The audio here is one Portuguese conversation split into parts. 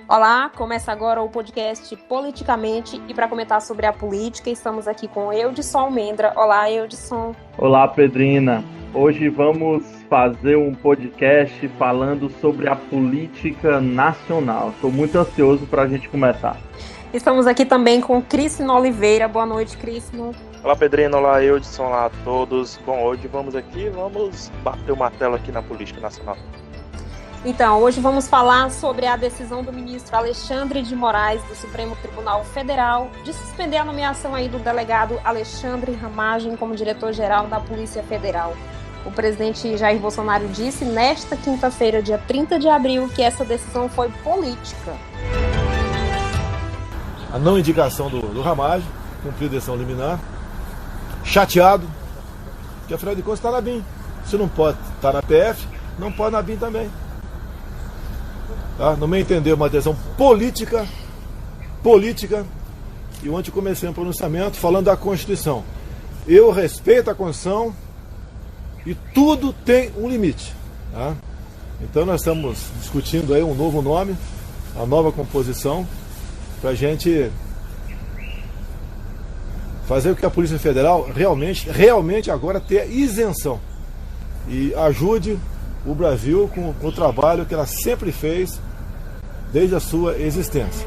Olá, começa agora o podcast Politicamente e para comentar sobre a política estamos aqui com Eudson Almendra. Olá, Eudson. Olá, Pedrina. Hoje vamos fazer um podcast falando sobre a política nacional. Estou muito ansioso para a gente começar. Estamos aqui também com Crisno Oliveira. Boa noite, Crisno. Olá, Pedrina. Olá, Eudson. Olá a todos. Bom, hoje vamos bater o martelo aqui na política nacional. Então, hoje vamos falar sobre a decisão do ministro Alexandre de Moraes, do Supremo Tribunal Federal, de suspender a nomeação aí do delegado Alexandre Ramagem como diretor-geral da Polícia Federal. O presidente Jair Bolsonaro disse nesta quinta-feira, dia 30 de abril, que essa decisão foi política. A não indicação do Ramagem, cumpriu a decisão liminar, chateado, que afinal de contas está na BIM. Se não pode estar na PF, não pode na BIM também. Tá? No meu entender, uma decisão política, e ontem comecei um pronunciamento falando da Constituição. Eu respeito a Constituição e tudo tem um limite. Tá? Então nós estamos discutindo aí um novo nome, a nova composição, para a gente fazer com que a Polícia Federal realmente agora tenha isenção e ajude o Brasil com o trabalho que ela sempre fez desde a sua existência.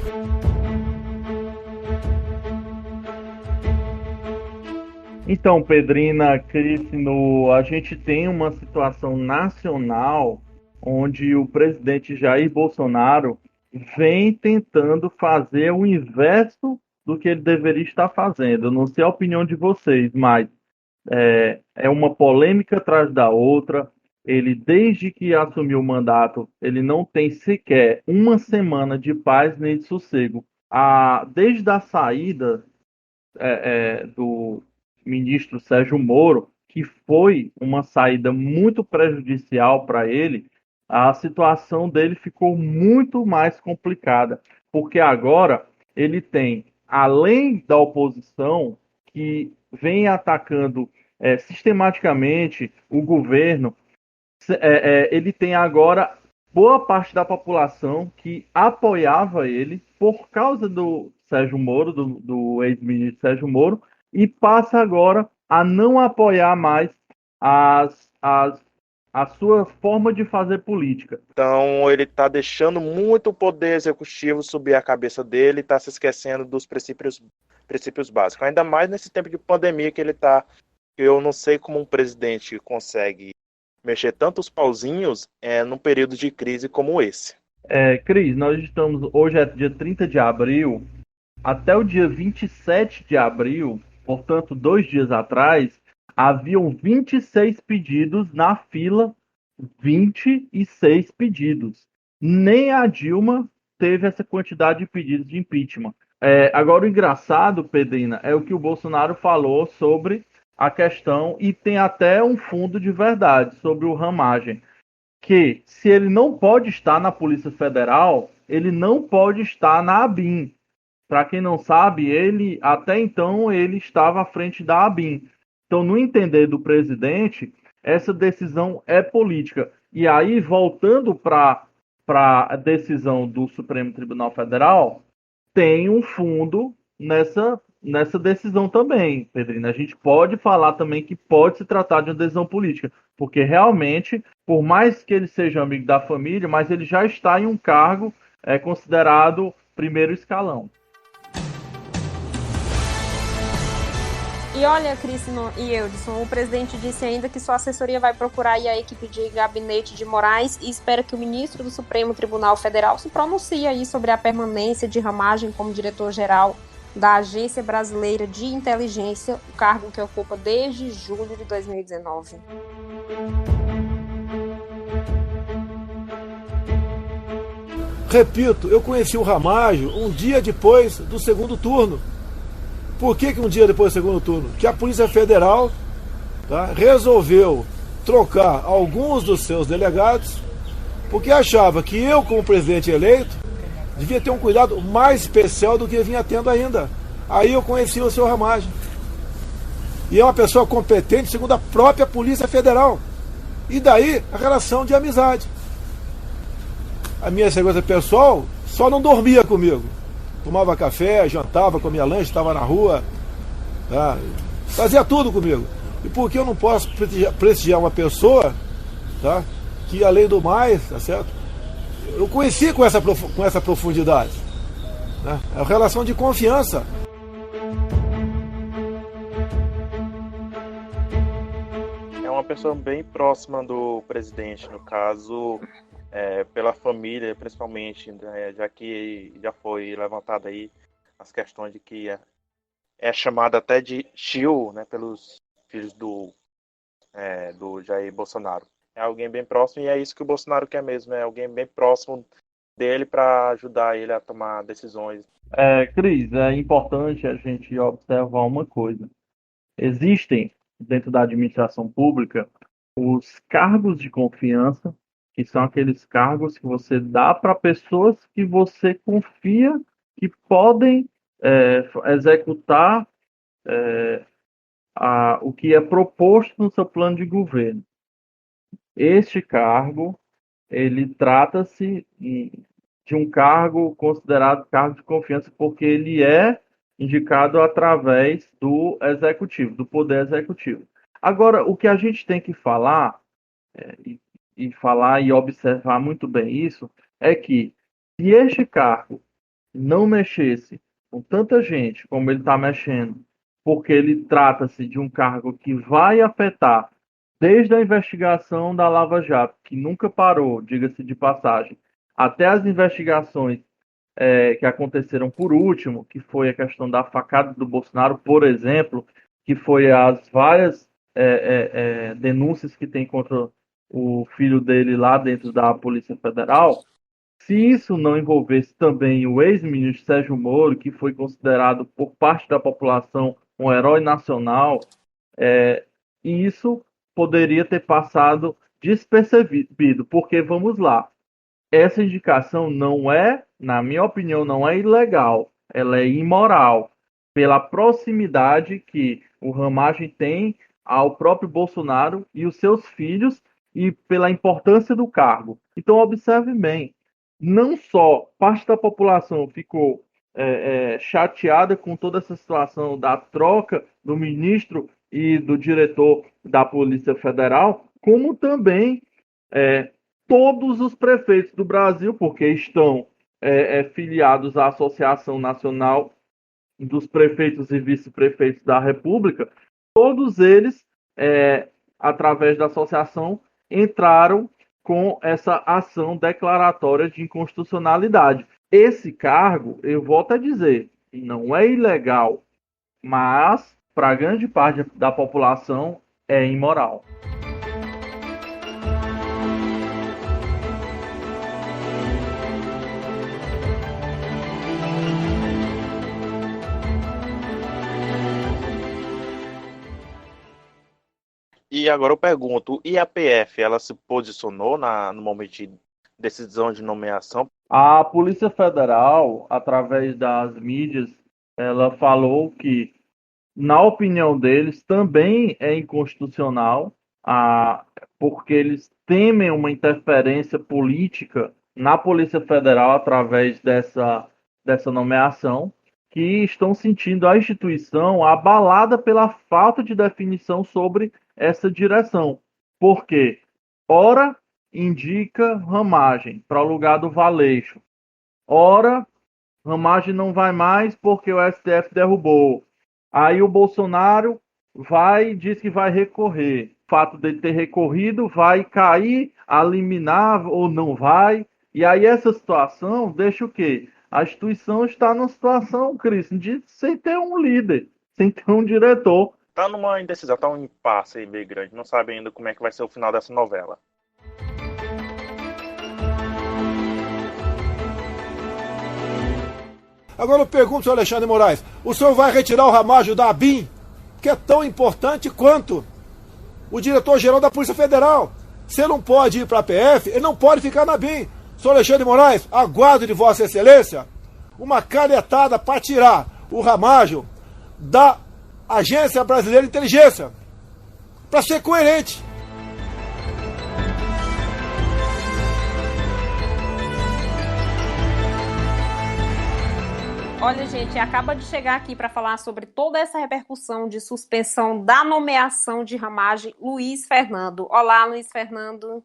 Então, Pedrina, Crisno, a gente tem uma situação nacional onde o presidente Jair Bolsonaro vem tentando fazer o inverso do que ele deveria estar fazendo. Eu não sei a opinião de vocês, mas é uma polêmica atrás da outra. Ele, desde que assumiu o mandato, ele não tem sequer uma semana de paz nem de sossego. Desde a saída do ministro Sérgio Moro, que foi uma saída muito prejudicial para ele, a situação dele ficou muito mais complicada, porque agora ele tem, além da oposição, que vem atacando sistematicamente o governo, ele tem agora boa parte da população que apoiava ele por causa do Sérgio Moro, do ex-ministro Sérgio Moro, e passa agora a não apoiar mais a sua forma de fazer política. Então ele está deixando muito o poder executivo subir a cabeça dele e está se esquecendo dos princípios básicos. Ainda mais nesse tempo de pandemia que ele está. Eu não sei como um presidente consegue mexer tantos pauzinhos num período de crise como esse. Cris, hoje é dia 30 de abril, até o dia 27 de abril, portanto 2 dias atrás, haviam 26 pedidos na fila, 26 pedidos. Nem a Dilma teve essa quantidade de pedidos de impeachment. Agora o engraçado, Pedrina, é o que o Bolsonaro falou sobre a questão, e tem até um fundo de verdade sobre o Ramagem, que se ele não pode estar na Polícia Federal, ele não pode estar na ABIN. Para quem não sabe, até então ele estava à frente da ABIN. Então, no entender do presidente, essa decisão é política. E aí, voltando para a decisão do Supremo Tribunal Federal, tem um fundo nessa decisão também, Pedrina. A gente pode falar também que pode se tratar de uma decisão política, porque realmente, por mais que ele seja amigo da família, mas ele já está em um cargo considerado primeiro escalão. E olha, Crisno e Eudson, o presidente disse ainda que sua assessoria vai procurar a equipe de gabinete de Moraes e espera que o ministro do Supremo Tribunal Federal se pronuncie aí sobre a permanência de Ramagem como diretor-geral da Agência Brasileira de Inteligência, o cargo que ocupa desde julho de 2019. Repito, eu conheci o Ramagem um dia depois do segundo turno. Por que um dia depois do segundo turno? Que a Polícia Federal resolveu trocar alguns dos seus delegados, porque achava que eu, como presidente eleito, devia ter um cuidado mais especial do que vinha tendo ainda. Aí eu conheci o seu Ramagem. E é uma pessoa competente, segundo a própria Polícia Federal. E daí a relação de amizade. A minha segurança pessoal só não dormia comigo. Tomava café, jantava, comia lanche, estava na rua, tá? Fazia tudo comigo. E por que eu não posso prestigiar uma pessoa, tá? Que além do mais, tá certo? Eu conheci com essa profundidade, né? É uma relação de confiança. É uma pessoa bem próxima do presidente, no caso, pela família, principalmente, né, já que já foi levantada aí as questões de que é chamado até de tio, né, pelos filhos do Jair Bolsonaro. É alguém bem próximo, e é isso que o Bolsonaro quer mesmo, é alguém bem próximo dele para ajudar ele a tomar decisões. Cris, é importante a gente observar uma coisa. Existem, dentro da administração pública, os cargos de confiança, que são aqueles cargos que você dá para pessoas que você confia que podem executar o que é proposto no seu plano de governo. Este cargo, ele trata-se de um cargo considerado cargo de confiança porque ele é indicado através do executivo, do poder executivo. Agora, o que a gente tem que falar, falar e observar muito bem isso, é que se este cargo não mexesse com tanta gente como ele está mexendo, porque ele trata-se de um cargo que vai afetar desde a investigação da Lava Jato, que nunca parou, diga-se de passagem, até as investigações que aconteceram por último, que foi a questão da facada do Bolsonaro, por exemplo, que foi as várias denúncias que tem contra o filho dele lá dentro da Polícia Federal. Se isso não envolvesse também o ex-ministro Sérgio Moro, que foi considerado por parte da população um herói nacional, isso poderia ter passado despercebido, porque, vamos lá, essa indicação não é, na minha opinião, não é ilegal, ela é imoral, pela proximidade que o Ramagem tem ao próprio Bolsonaro e os seus filhos e pela importância do cargo. Então, observe bem, não só parte da população ficou chateada com toda essa situação da troca do ministro e do diretor da Polícia Federal, como também todos os prefeitos do Brasil, porque estão filiados à Associação Nacional dos Prefeitos e Vice-Prefeitos da República, todos eles, através da associação, entraram com essa ação declaratória de inconstitucionalidade. Esse cargo, eu volto a dizer, não é ilegal, mas para grande parte da população é imoral. E agora eu pergunto, e a PF, ela se posicionou no momento de decisão de nomeação? A Polícia Federal, através das mídias, ela falou que, na opinião deles, também é inconstitucional, porque eles temem uma interferência política na Polícia Federal através dessa nomeação, que estão sentindo a instituição abalada pela falta de definição sobre essa direção. Porque, ora, indica Ramagem para o lugar do Valeixo. Ora, Ramagem não vai mais porque o STF derrubou. Aí o Bolsonaro diz que vai recorrer. O fato dele ter recorrido vai cair a liminar ou não vai. E aí essa situação deixa o quê? A instituição está numa situação, Cris, sem ter um líder, sem ter um diretor. Está numa indecisão, está um impasse aí bem grande. Não sabe ainda como é que vai ser o final dessa novela. Agora eu pergunto, senhor Alexandre Moraes, o senhor vai retirar o Ramagem da ABIN, que é tão importante quanto o diretor-geral da Polícia Federal? Se ele não pode ir para a PF, ele não pode ficar na ABIN. Senhor Alexandre Moraes, aguardo de Vossa Excelência uma canetada para tirar o Ramagem da Agência Brasileira de Inteligência, para ser coerente. Olha, gente, acaba de chegar aqui para falar sobre toda essa repercussão de suspensão da nomeação de Ramagem, Luiz Fernando. Olá, Luiz Fernando.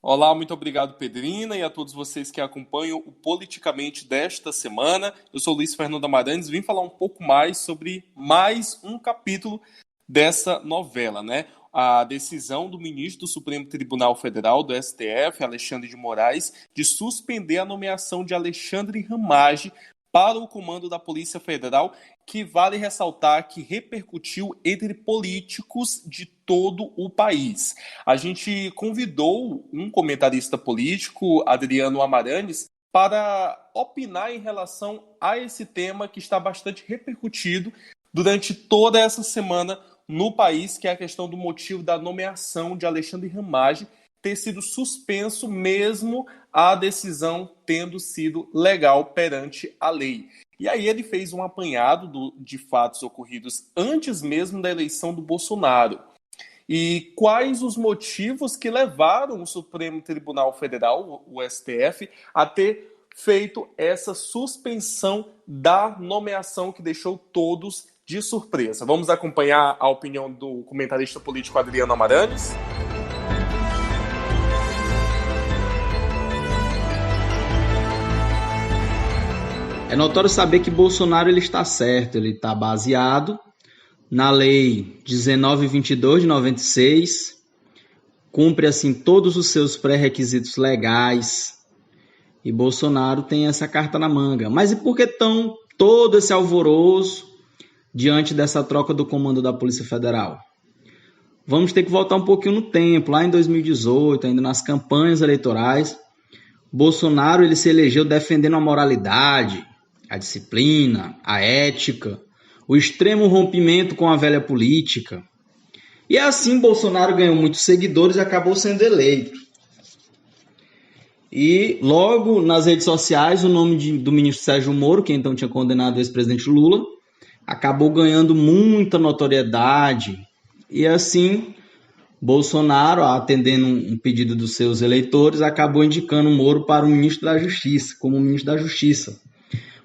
Olá, muito obrigado, Pedrina, e a todos vocês que acompanham o Politicamente desta semana. Eu sou Luiz Fernando Amarantes, vim falar um pouco mais sobre mais um capítulo dessa novela, né? A decisão do ministro do Supremo Tribunal Federal, do STF, Alexandre de Moraes, de suspender a nomeação de Alexandre Ramagem para o comando da Polícia Federal, que vale ressaltar que repercutiu entre políticos de todo o país. A gente convidou um comentarista político, Adriano Amarantes, para opinar em relação a esse tema que está bastante repercutido durante toda essa semana no país, que é a questão do motivo da nomeação de Alexandre Ramagem ter sido suspenso, mesmo a decisão tendo sido legal perante a lei. E aí ele fez um apanhado de fatos ocorridos antes mesmo da eleição do Bolsonaro. E quais os motivos que levaram o Supremo Tribunal Federal, o STF, a ter feito essa suspensão da nomeação que deixou todos de surpresa. Vamos acompanhar a opinião do comentarista político Adriano Amarantes? É notório saber que Bolsonaro ele está certo, ele está baseado na Lei 1922 de 96, cumpre assim todos os seus pré-requisitos legais e Bolsonaro tem essa carta na manga. Mas e por que todo esse alvoroço diante dessa troca do comando da Polícia Federal? Vamos ter que voltar um pouquinho no tempo, lá em 2018, ainda nas campanhas eleitorais, Bolsonaro ele se elegeu defendendo a moralidade, a disciplina, a ética, o extremo rompimento com a velha política. E assim Bolsonaro ganhou muitos seguidores e acabou sendo eleito. E logo nas redes sociais o nome do ministro Sérgio Moro, que então tinha condenado o ex-presidente Lula, acabou ganhando muita notoriedade. E assim Bolsonaro, atendendo um pedido dos seus eleitores, acabou indicando o Moro para o ministro da Justiça, como ministro da Justiça.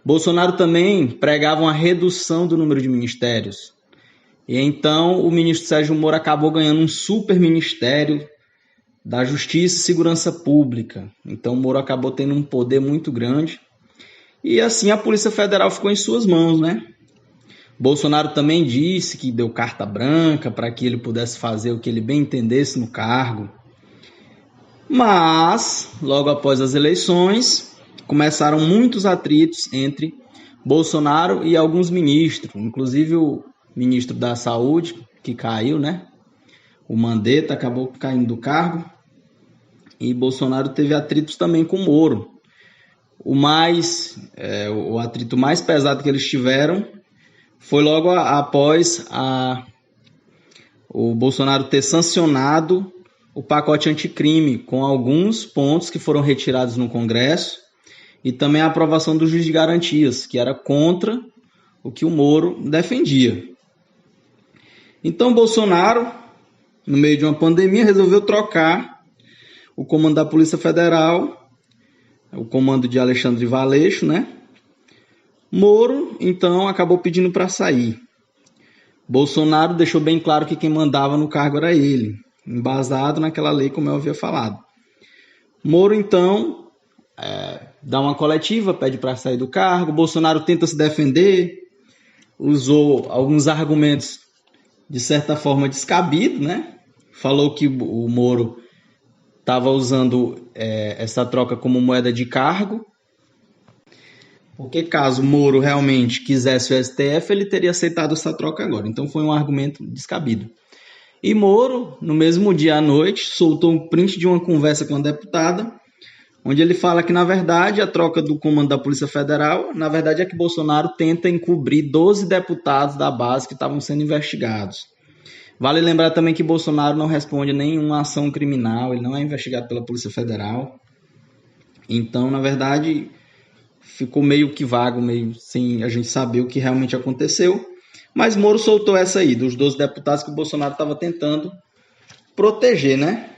Bolsonaro também pregava uma redução do número de ministérios. E então o ministro Sérgio Moro acabou ganhando um super ministério da Justiça e Segurança Pública. Então o Moro acabou tendo um poder muito grande. E assim a Polícia Federal ficou em suas mãos, né? Bolsonaro também disse que deu carta branca para que ele pudesse fazer o que ele bem entendesse no cargo. Mas, logo após as eleições, começaram muitos atritos entre Bolsonaro e alguns ministros, inclusive o ministro da Saúde, que caiu, né? O Mandetta acabou caindo do cargo. E Bolsonaro teve atritos também com o Moro. O atrito mais pesado que eles tiveram foi logo após o Bolsonaro ter sancionado o pacote anticrime, com alguns pontos que foram retirados no Congresso, e também a aprovação do juiz de garantias, que era contra o que o Moro defendia. Então Bolsonaro, no meio de uma pandemia, resolveu trocar o comando da Polícia Federal, o comando de Alexandre Valeixo, né? Moro, então, acabou pedindo para sair. Bolsonaro deixou bem claro que quem mandava no cargo era ele, embasado naquela lei, como eu havia falado. Moro, então, dá uma coletiva, pede para sair do cargo. Bolsonaro tenta se defender, usou alguns argumentos de certa forma descabidos, né? Falou que o Moro estava usando essa troca como moeda de cargo, porque caso Moro realmente quisesse o STF, ele teria aceitado essa troca agora. Então foi um argumento descabido. E Moro, no mesmo dia à noite, soltou um print de uma conversa com a deputada, onde ele fala que, na verdade, a troca do comando da Polícia Federal, na verdade, é que Bolsonaro tenta encobrir 12 deputados da base que estavam sendo investigados. Vale lembrar também que Bolsonaro não responde a nenhuma ação criminal, ele não é investigado pela Polícia Federal. Então, na verdade, ficou meio que vago, meio sem a gente saber o que realmente aconteceu. Mas Moro soltou essa aí, dos 12 deputados que o Bolsonaro estava tentando proteger, né?